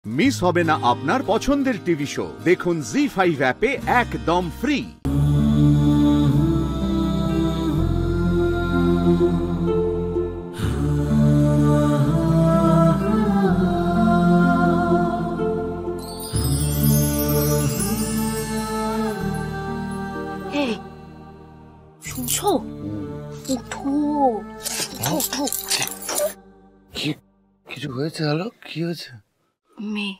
Miss হবে না আপনার পছন্দের টিভি শো। দেখুন জি5 অ্যাপে একদম ফ্রি। শুনছো? উঠো উঠো। কিছু হয়েছে? হলো কি হয়েছে? মেয়ে।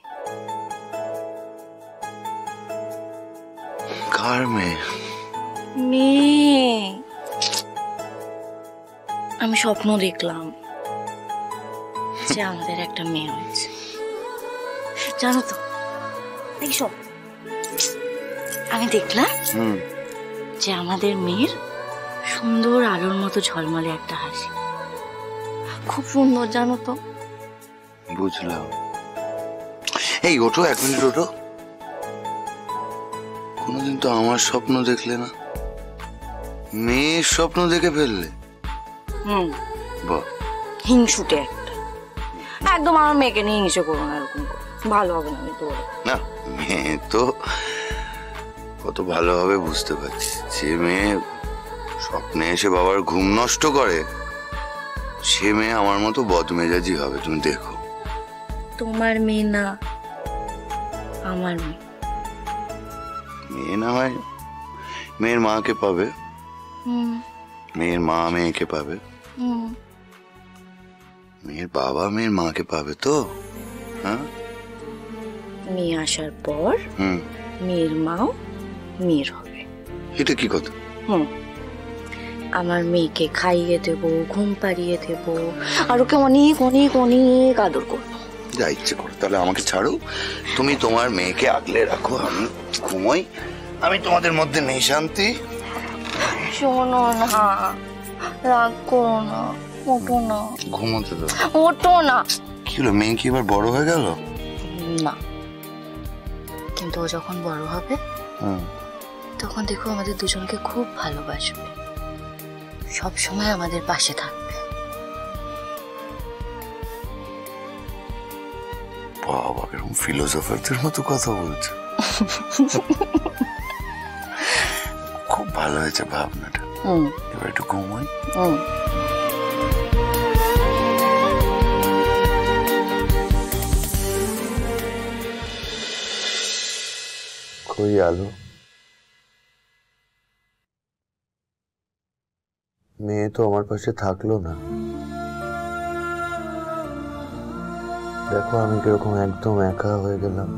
কার মেয়ে? মেয়ে। আমি স্বপ্ন দেখলাম যে আমাদের একটা মেয়ে হয়েছে, জানো তো? দেখছো, আমি দেখলাম যে আমাদের মেয়ের সুন্দর আলোর মতো ঝলমলে একটা হাসি, খুব সুন্দর, জানো তো? বুঝলাম। এই ওঠো, 1 মিনিট ওঠো। কোনোদিন তো আমার স্বপ্ন দেখলে না, মেয়ের স্বপ্ন দেখে ফেললে। বাহ, হিংসুটে একটা। একদম আমার মেয়েকে নিয়ে হিংসে করো না, এরকম ভালো হবে না। আমি তো না, মেয়ে তো কত ভালো হবে বুঝতে পারছি। যে মেয়ে স্বপ্নে এসে বাবার ঘুম নষ্ট করে, সে মেয়ে আমার মতো বদমেজাজি হবে, তুমি দেখো। তোমার মেয়ে না, আমার মেয়ে। মেয়ে না হয় মেয়ের মাকে পাবে, মেয়ের মা মেয়েকে পাবে, মেয়ের বাবা মেয়ের মাকে পাবে তো। হ্যাঁ, মেয়ে আসার পর মেয়ের মাও মেয়ের হবে। এটা কি কথা? আমার মেয়েকে খাইয়ে দেব, ঘুম পাড়িয়ে দেব, আর ওকে অনেক অনেক অনেক আদর করবো। যা ইচ্ছে করো, তাহলে আমাকে ছাড়ো, তুমি তোমার মেয়েকে আগলে রাখো, আমি ঘুমোই। আমি তোমাদের মধ্যে নেই শান্তি। শোনো না, রাগ করো না, ওঠো না। ঘুমোতে দাও, ওঠো না। কি হলো, মেয়ে কি এবার বড় হয়ে গেল? না, কিন্তু ও যখন বড় হবে তখন দেখো আমাদের দুজনকে খুব ভালোবাসবে, সব সময় আমাদের পাশে থাকবে। বাবা, এরকম ফিলোসফারদের মতো কথা বলছে। খুব ভালো হয়েছে ভাবনাটা। এবার একটু ঘুমোই। কই আলো? মেয়ে তো আমার পাশে থাকলো না। দেখো আমি কিরকম একদম একা হয়ে গেলাম।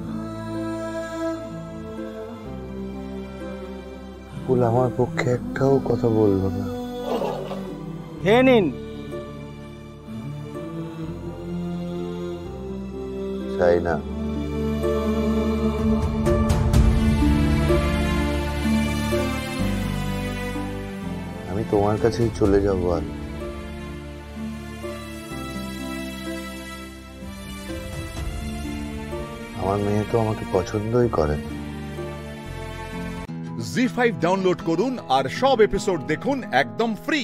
ফুল আমার পক্ষে একটাও কথা বললো না। খেয়ে নিন। চাই না। আমি তোমার কাছেই চলে যাবো। আর আমার মেয়ে তো আমাকে পছন্দই করে। জি5 ডাউনলোড করুন আর সব এপিসোড দেখুন একদম ফ্রি।